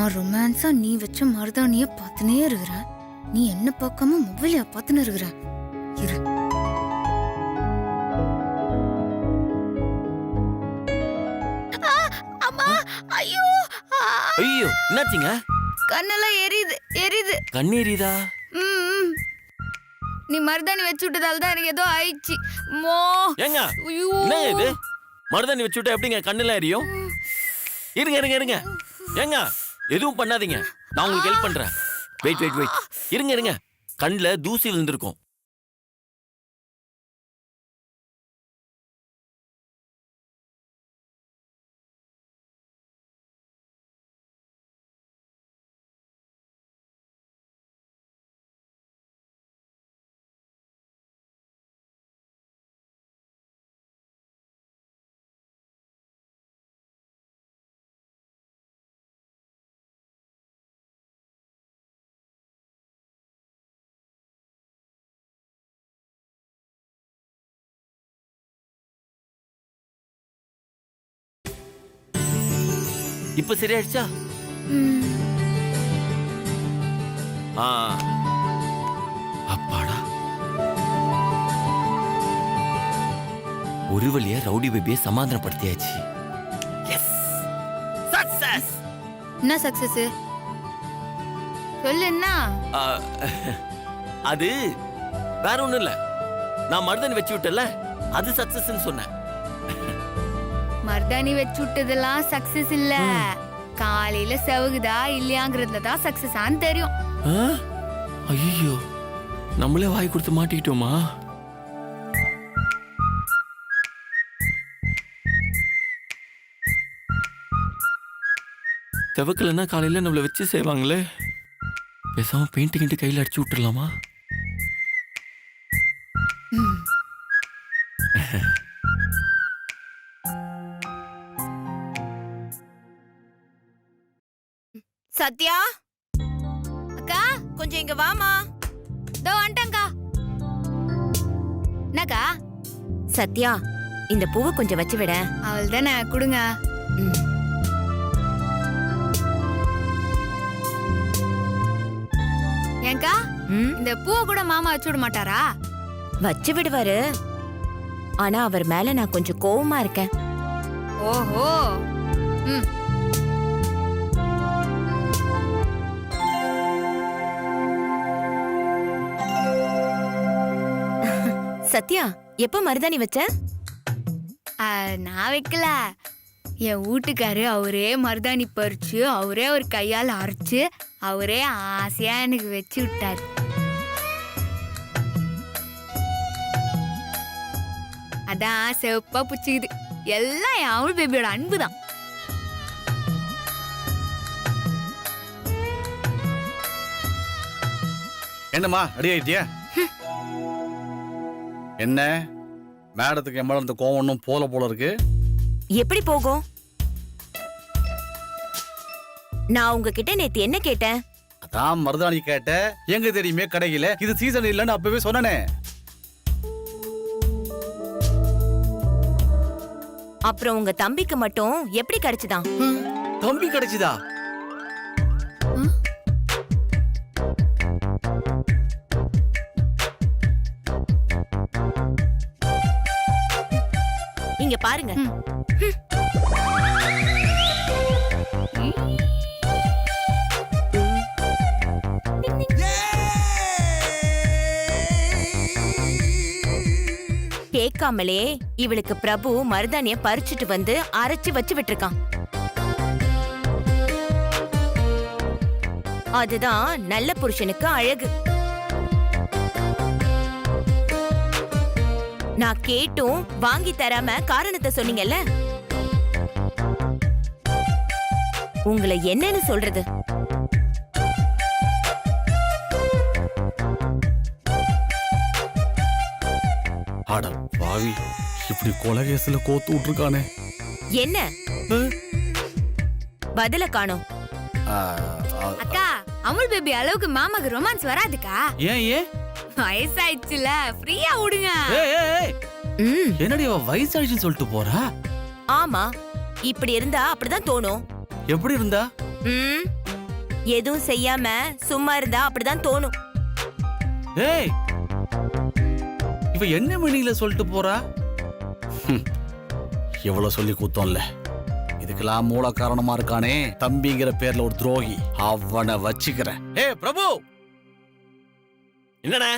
நான் ரொமான்ஸா நீ வச்ச மருதாணிய பார்த்துனே இருக்கிறேன். நீ என்ன பார்க்காம மொபைலையா பார்த்துன்னு இருக்கிற. இரு. அம்மா, ஐயோ ஐயோ, என்னாச்சுங்க? கண்ணெல்லாம் எரியுது எரியுது. கண்ணு எரியுதா? நீ மருதாணி வச்சு விட்டதால தான் எனக்கு ஏதோ ஆயிடுச்சு. ஏங்க, என்ன இது? மருதாணி வச்சு விட்டா எப்படிங்க கண்ணெல்லாம் எரியும்? இருங்க இருங்க இருங்க. ஏங்க, எதுவும் பண்ணாதீங்க, நான் உங்களுக்கு ஹெல்ப் பண்றேன். Wait wait wait. இருங்க இருங்க. கண்ணுல தூசி விழுந்திருக்கும். இப்ப சரியாயிடுச்சா? அப்பாடா, ஒரு வழியா ரவுடி பேபியை சமாதானப்படுத்தியாச்சு. Yes, success. என்ன சக்சஸ் சொல்லு. என்ன அது வேற ஒண்ணும் இல்ல, நான் மருதாணி வச்சு விட்டல, அது சக்சஸ் சொன்னேன். மருதாணி வச்சு விட்டதெல்லாம் சக்சஸ் இல்ல, காலையில செவகுதா இல்லையாங்கிறதுல தான் சக்சஸ் ஆன்னு தெரியும். ஐயோ, நம்மளே வாய் கொடுத்து மாட்டிக்கிட்டோமா? செவக்கலன்னா காலையில நம்மள வச்சு செய்வாங்களே, பேசாம பெயிண்ட் கிண்டி கையில அடிச்சு விட்டுறலாமா? சத்யா அக்கா, கொஞ்சம் இங்க வாமா. இதோ வந்துட்டேன்க்கா. என்னக்கா? சத்யா, இந்த பூவை கொஞ்சம் வச்சு விட. அவள் தானே, கொடுங்க. ஏங்கா, இந்த பூவை கூட மாமா வச்சு விட மாட்டாரா? வச்சு விடுவாரு, ஆனா அவர் மேல நான் கொஞ்சம் கோவமா இருக்கேன். ஓஹோ. சத்யா, எப்ப மருதாணி வச்ச? நான் வைக்கல, என் வீட்டுக்காரு அவரே மருதாணி பறிச்சு அவரே ஒரு கையால் அரைச்சு அவரே ஆசையா எனக்கு வச்சு விட்டாரு. அதான் செவப்பா புச்சுக்குது. எல்லாம் என் அவள் பேபியோட அன்புதான். என்னம்மா, ரெடி ஆயிட்டியா? என்ன மேடத்துக்கு என் மேல இந்த கோவம் ஒன்றும் போல இருக்கு. எப்படி போகும்? நான் உங்ககிட்ட நேத்து என்ன கேட்டேன்? அதான் மருதாணி கேட்ட. எங்க தெரியுமே கடையில இது சீசன் இல்லைன்னு அப்பவே சொன்னனே. அப்புறம் உங்க தம்பிக்கு மட்டும் எப்படி கிடைச்சுதான்? தம்பி கிடைச்சுதா? இங்க பாருங்க. கேட்காமலே இவளுக்கு பிரபு மருதாணிய பறிச்சுட்டு வந்து அரைச்சு வச்சு விட்டுருக்கான். அதுதான் நல்ல புருஷனுக்கு அழகு. நான் கேட்டும் வாங்கி தராம காரணத்தை சொன்னீங்கல்ல, உங்களை என்னன்னு சொல்றது? அட பாவி, இப்படி கொலகேசுல கோத்து விட்டுருக்கானே. என்ன பதில காணோம்? அக்கா, அமுல் பேபி அளவுக்கு மாமாக்கு ரொமான்ஸ் வராதுக்கா. ஏன் வயசாயிடுச்சுல, ஃப்ரீயா விடுங்க. என்னடி வயசாயிடுச்சுன்னு சொல்லிட்டு போறா? ஆமா, இப்படி இருந்தா அப்படிதான் தோணும். எப்படி இருந்தா? எதுவும் செய்யாம சும்மா இருந்தா அப்படிதான் தோணும். ஏய் இவ என்ன மணியில சொல்லிட்டு போறா? எவ்வளவு சொல்லி கூத்தோம்ல. இதுக்கெல்லாம் மூல காரணமா இருக்கானே தம்பிங்கிற பேர்ல ஒரு துரோகி, அவனை வச்சுக்கிறேன். ஏ பிரபு, என்னண்ணே?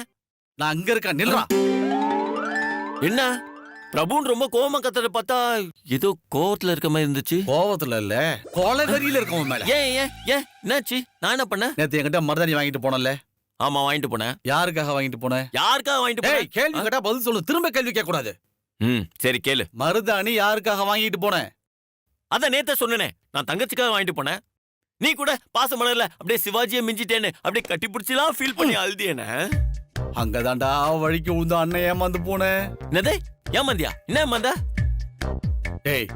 நான் அங்க இருக்கேன், நில்றா. என்ன பிரபுன்னு ரொம்ப கோவமா கத்துறத பார்த்தா ஏதோ கோவத்துல இருக்க மாதிரி இருந்துச்சு. கோவத்துல இல்ல, கொலவெறியில இருக்கவன் மேல. ஏன் ஏன் ஏன் என்னாச்சு? நான் என்ன பண்ணேன்? நேத்து என்கிட்ட மருதாணி வாங்கிட்டு போனல. ஆமா வாங்கிட்டு போனேன். யாருக்காக வாங்கிட்டு போன? யாருக்காக வாங்கிட்டு ஏய் போனேன்? கேள்வி கேட்டா பதில் சொல்லு, திரும்ப கேள்வி கேட்க கூடாது. சரி கேளு. மருதாணி யாருக்காக வாங்கிட்டு போன? அதான் நேத்த சொன்னேனே, நான் தங்கச்சிக்காக வாங்கிட்டு போனேன். நீ கூட பாச மலர்ல அப்படியே சிவாஜியை மிஞ்சிட்டேன்னு அப்படியே கட்டி பிடிச்சலாம் ஃபீல் பண்ணி அழுதியேன. அங்கதான்டா வழிக்கு உந்த அண்ணன் ஏமாந்து போன. என்னதே ஏமாந்தியா? என்ன ஏமாந்தா? ஏய்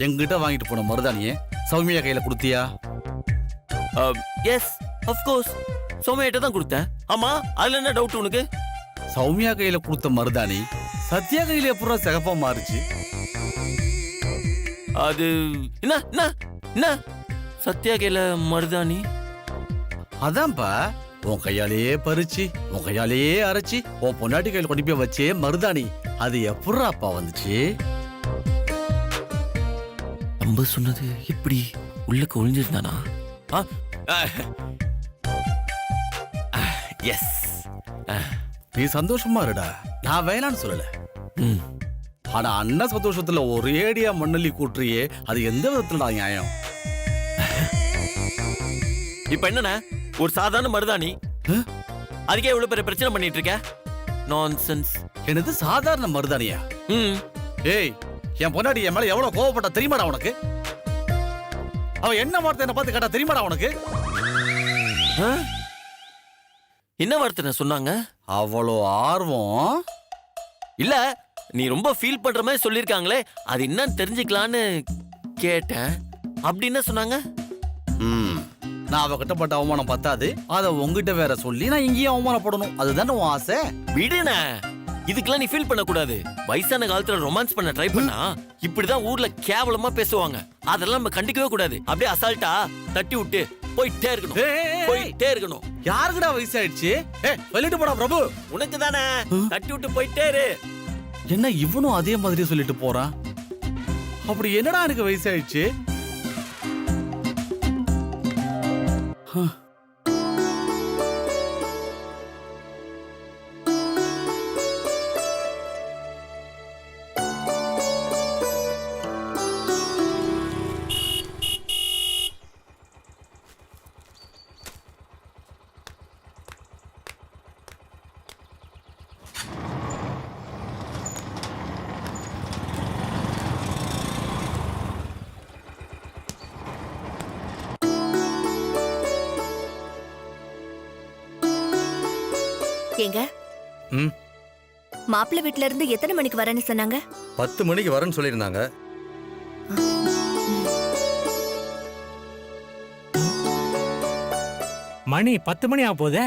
எங்கிட்ட வாங்கிட்டு போன மருதாணியே சௌமியா கையில கொடுத்தியா? எஸ் ஆஃப் கோர்ஸ், சௌமியாட்ட தான் கொடுத்தேன். ஆமா அதுல என்ன டவுட் உனக்கு? சௌமியா கையில கொடுத்த மருதாணி சத்யா கையில எப்படா சிகப்பா மாறுச்சு? அது என்ன என்ன என்ன சத்யா கையில மருதாணி? அதான்ப்பா உன் கையாலேயே பறிச்சு உன் கையாலேயே அரைச்சி உன் பொண்டாட்டி கையில கொண்டு போய் வச்சே மருதாணி, அது எப்படாப்பா வந்துச்சு? நம்ம சொன்னது எப்படி உள்ளக்க ஒளிஞ்சிருந்தானா? எஸ், நீ சந்தோஷமா இருடா, நான் வேணான்னு சொல்லல. ஆனா அண்ணன் சந்தோஷத்துல ஒரேடியா மண்ணள்ளி கூட்டுறியே, அது எந்த விதத்துலடா நியாயம்? இப்ப என்னன்னா ஒரு சாதாரண மருதாணி, அதுக்கே இவ்வளவு பெரிய பிரச்சனை பண்ணிட்டு இருக்க? நான்சென்ஸ். என்னது சாதாரண மருதாணியா? ஏய் என் பொண்டாட்டி என் மேல எவ்வளவு கோவப்பட்டா தெரியுமாடா உனக்கு? அவ என்ன வார்த்தை என்ன பார்த்து கேட்டா தெரியுமாடா உனக்கு? என்ன வார்த்தை சொன்னாங்க? அவ்வளோ ஆர்வம் இல்ல, நீ ரொம்ப ஃபீல் பண்ற மாதிரி சொல்லிருக்காங்களே, அது என்னன்னு தெரிஞ்சுக்கலான்னு கேட்டேன். அப்படி என்ன சொன்னாங்க? நான் அவகிட்ட பட்ட அவமானம் பத்தாது, அத உங்ககிட்ட வேற சொல்லி நான் இங்கேயும் அவமானப்படணும், அதுதானே உன் ஆசை? விடுன, இதுக்கெல்லாம் நீ ஃபீல் பண்ண கூடாது. வயசான காலத்துல ரொமான்ஸ் பண்ண ட்ரை பண்ணா இப்படிதான் ஊர்ல கேவலமா பேசுவாங்க. அதெல்லாம் நம்ம கண்டிக்கவே கூடாது. அப்படியே அசால்ட்டா தட்டி விட்டு போயிட்டே இருக்கணும், போயிட்டே இருக்கணும். யாருக்குடா வயசாயிடுச்சு? சொல்லிட்டு போடா பிரபு. உனக்கு தானே, தட்டி விட்டு போயிட்டே இரு. என்ன இவனும் அதே மாதிரி சொல்லிட்டு போறான்? அப்படி என்னடா எனக்கு வயசாயிடுச்சு? ஏங்க மாப்பிள்ளை வீட்ல இருந்து எத்தனை மணிக்கு வரேன்னு சொன்னாங்க? 10 மணிக்கு வரேன்னு சொல்லியிருந்தாங்க. மணி 10 மணி ஆக போதே.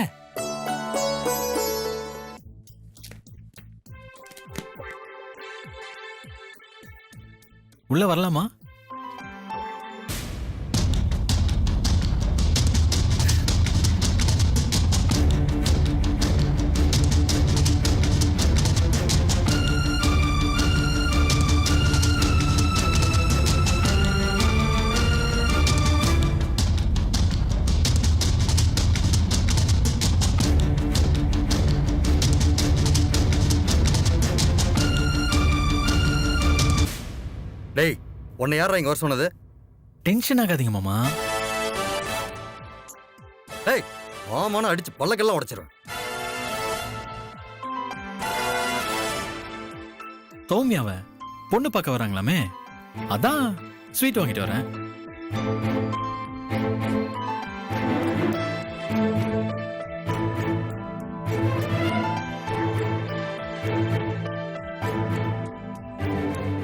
உள்ள வரலாமா? டேய், உன்னை யாரா இங்க வர சொன்னது? டென்ஷன் ஆகாதீங்க மாமா. டேய், ஆமான்னு அடிச்சு பல்லக்கெல்லாம் உடைச்சிருவேன். சௌமியாவ பொண்ணு பார்க்க வராங்களாமே, அதான் ஸ்வீட் வாங்கிட்டு வரேன்.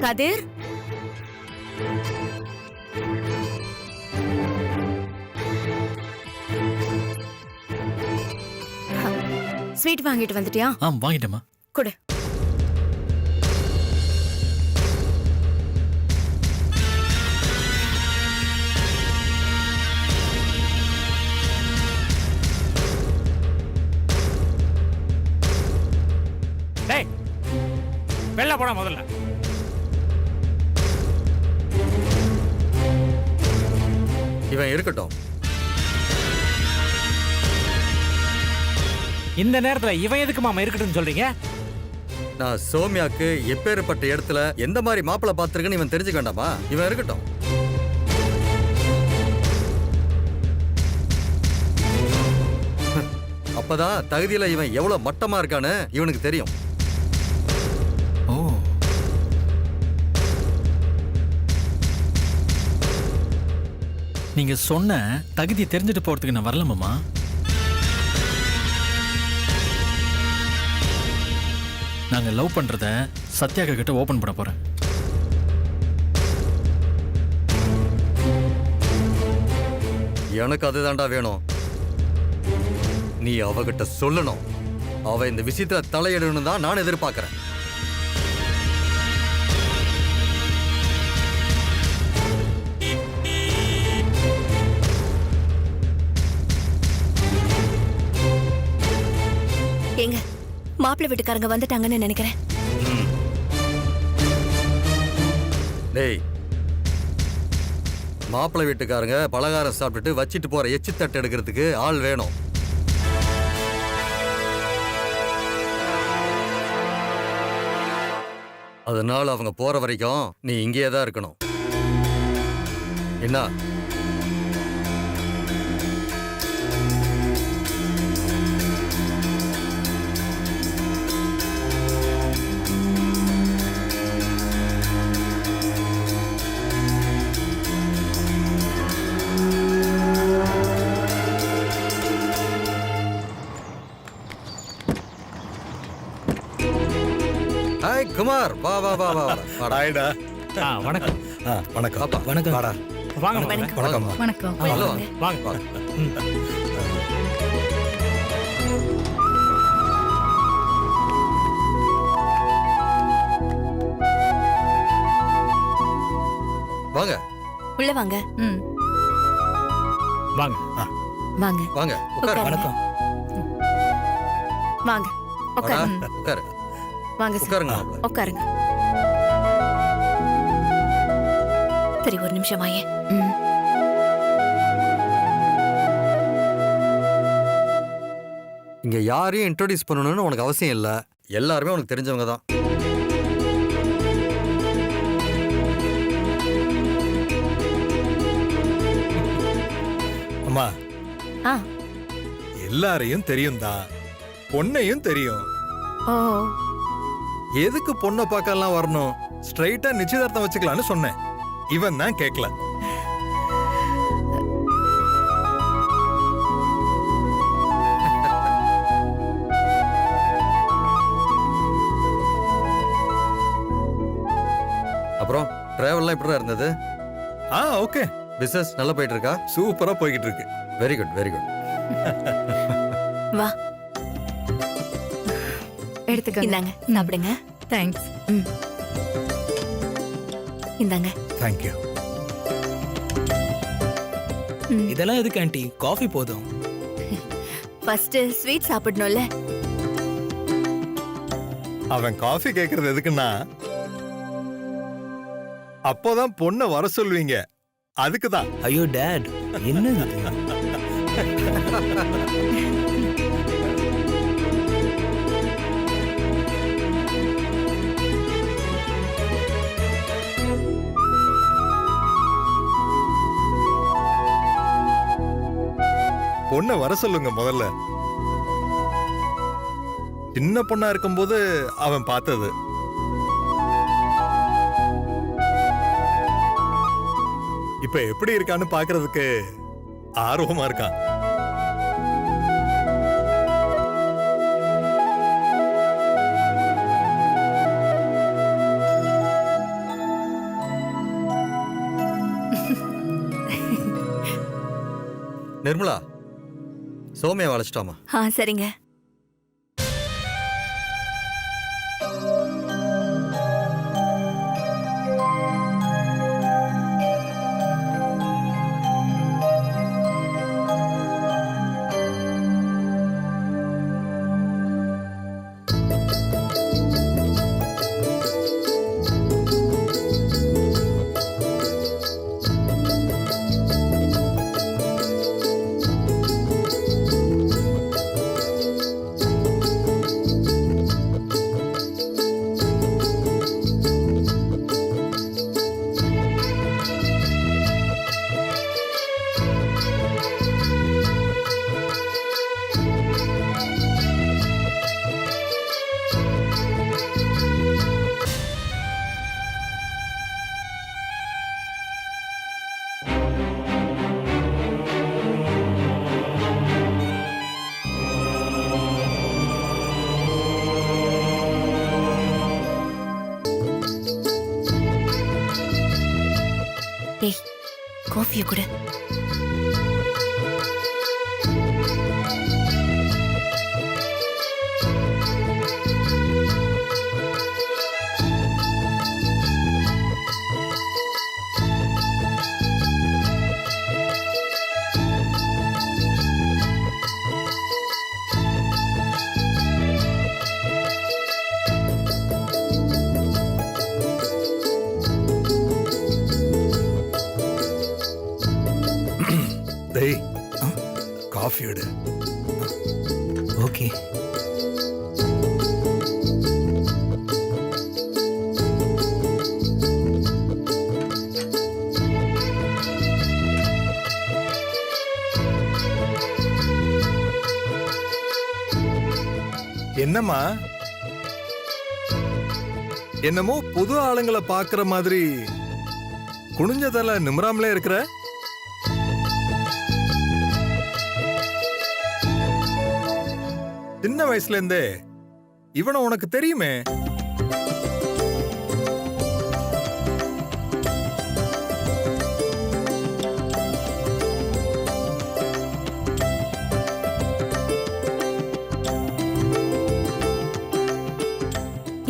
கதிர், ஸ்வீட் வாங்கிட்டு வந்துட்டியா? வாங்கிட்டேமா. கொடு. வெளில போடா முதல்ல. இவன் இருக்கட்டும். இந்த நேரத்துல இவன் எதுக்கு மாமா இருக்கட்டும்னு சொல்றீங்க? நான் சௌமியாக்கு எப்பேற்பட்ட இடத்துல எந்த மாதிரி மாப்பிள்ளை பார்த்திருக்கேன்னு இவன் தெரிஞ்சுக்க வேண்டாமா? இவன் இருக்கட்டும். அப்பதான் தகுதியில இவன் எவ்வளவு மட்டமா இருக்கான்னு இவனுக்கு தெரியும். ஓ, நீங்க சொன்ன தகுதியை தெரிஞ்சுட்டு போறதுக்கு நான் வரல மாமா. நாங்க லவ் பண்றத சத்யாக்கா கிட்ட ஓபன் பண்ண போறேன். எனக்கு அதுதான்டா வேணும். நீ அவகிட்ட சொல்லணும். அவ இந்த விஷயத்துல தலையிடணும் தான் நான் எதிர்பார்க்கிறேன். ஏங்க, மாப்பிள்ளை வீட்டுக்காரங்க வந்துட்டாங்கன்னு நினைக்கிறேன். டேய், மாப்பிள்ளை வீட்டுக்காரங்க பலகாரம் சாப்பிட்டுட்டு வச்சிட்டு போற எச்சி தட்டு எடுக்கிறதுக்கு ஆள் வேணும். அதனால அவங்க போற வரைக்கும் நீ இங்கேயே தான் இருக்கணும். என்ன? ஹாய் குமார், வா வா வா வா வாடா. ஆயிடா. வணக்கம். வணக்கம். பாப்பா. வணக்கம். வாடா. வாங்க மாமா. வணக்கம். வணக்கம். ஹலோ. வாங்க. வா. வாங்க உள்ள வாங்க. ம். வாங்க. வாங்க. வாங்க உட்காரு. வணக்கம். வாங்க. வாடா, உட்காருங்க. உட்காரு. வாங்க சார். உட்காருங்க மாப்ள. உட்காருங்க. சரி, ஒரு நிமிஷம் வாயே. இங்க யாரையும் இன்ட்ரோடியூஸ் பண்ணணும்னு உனக்கு அவசியம் இல்ல. எல்லாருமே உனக்கு தெரிஞ்சவங்க தான். அம்மா, ஆ. எல்லாரையும் தெரியும் தான், பொண்ணையும் தெரியும். ஓ. எதுக்கு பொண்ணை பார்க்கலாம் வரணும்? ஸ்ட்ரைட்டா நிச்சயதார்த்தம் வச்சுக்கலாம்னு சொன்னேன். இவன் தான் கேட்கல. அப்புறம் டிராவல்லாம் எப்படிடா இருந்தது? ஓகே. பிசினஸ் நல்லா போயிட்டு இருக்கா? சூப்பரா போய்கிட்டு இருக்கு. Very good, very good. வா, எடுத்துக்கோங்க. இந்தாங்க, சாப்பிடுங்க. தேங்க்ஸ். இந்தாங்க. தேங்க்யூ. இதெல்லாம் எதுக்கு ஆண்டி? காஃபி போதும். ஃபர்ஸ்ட் ஸ்வீட் சாப்பிடணும்ல. அவன் காஃபி கேட்கறது எதுக்குன்னா, அப்போதான் பொண்ணை வர சொல்வீங்க, அதுக்குதான். ஐயோ டேட், என்னது இது? பொண்ணை வர சொல்லுங்க முதல்ல. சின்ன பொண்ணா இருக்கும்போது அவன் பார்த்தது. இப்ப எப்படி இருக்கான்னு பாக்குறதுக்கு ஆர்வமா இருக்கான். நிர்மலா, சௌமியா வளைச்சிட்டாமா? சரிங்க. காஃபியை கொடு. டேய் காஃபி எடு. ஓகே. என்னம்மா என்னமோ புது ஆளுங்களை பாக்குற மாதிரி குனிஞ்சதல நிமிராமலே இருக்கிற? சின்ன வயசுல இருந்தே இவனை உனக்கு தெரியுமே.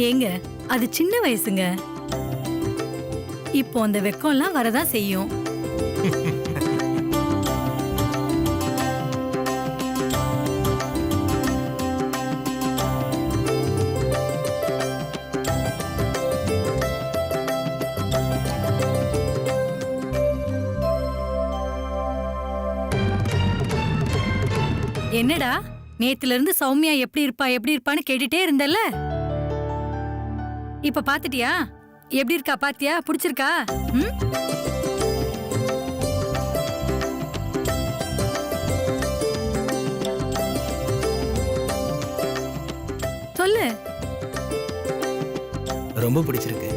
ஏங்க அது சின்ன வயசுங்க. இப்போ அந்த வெக்கம்லாம் வரதான் செய்யும். என்னடா நேத்துல இருந்து சௌமியா எப்படி இருப்பான்னு கேட்டுட்டே இருந்தல்ல, இப்ப பாத்துட்டியா? எப்படி இருக்கா பாத்தியா? புடிச்சிருக்கா? ம்? சொல்லு. ரொம்ப பிடிச்சிருக்கு.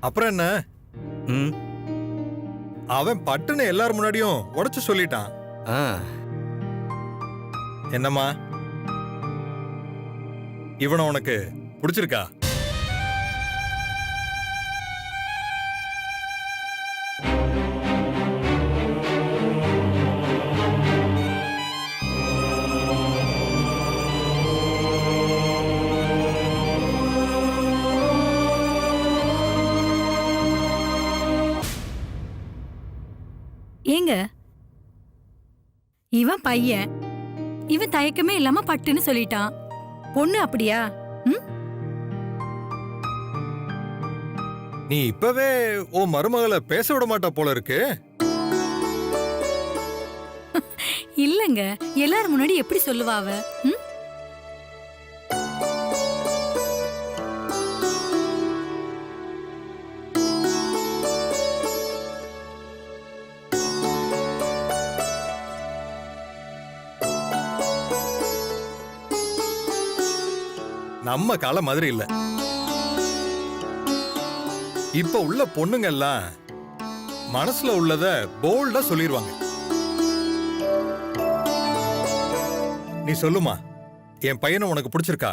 அப்புறம் என்ன? ம். அவன் பட்டுன்னு எல்லாரும் முன்னாடியும் உடைச்சு சொல்லிட்டான். ஆ. என்னம்மா இவனை உனக்கு பிடிச்சிருக்கா? ஏங்க இவன் பையன், இவன் தயக்கமே இல்லாம பட்டுன்னு சொல்லிட்டான். பொண்ணு அப்படியா? ம்? நீ இப்பவே ஓ மருமகளை பேச விட மாட்டா போல இருக்கு. இல்லங்க, எல்லாரும் முன்னாடி எப்படி சொல்லுவா அவ? ம்? நம்ம காலம் மாதிரி இல்ல. இப்ப உள்ள பொண்ணுங்க எல்லாம் மனசுல உள்ளத போல்டா சொல்லிடுவாங்க. நீ சொல்லுமா, என் பையனை உனக்கு பிடிச்சிருக்கா?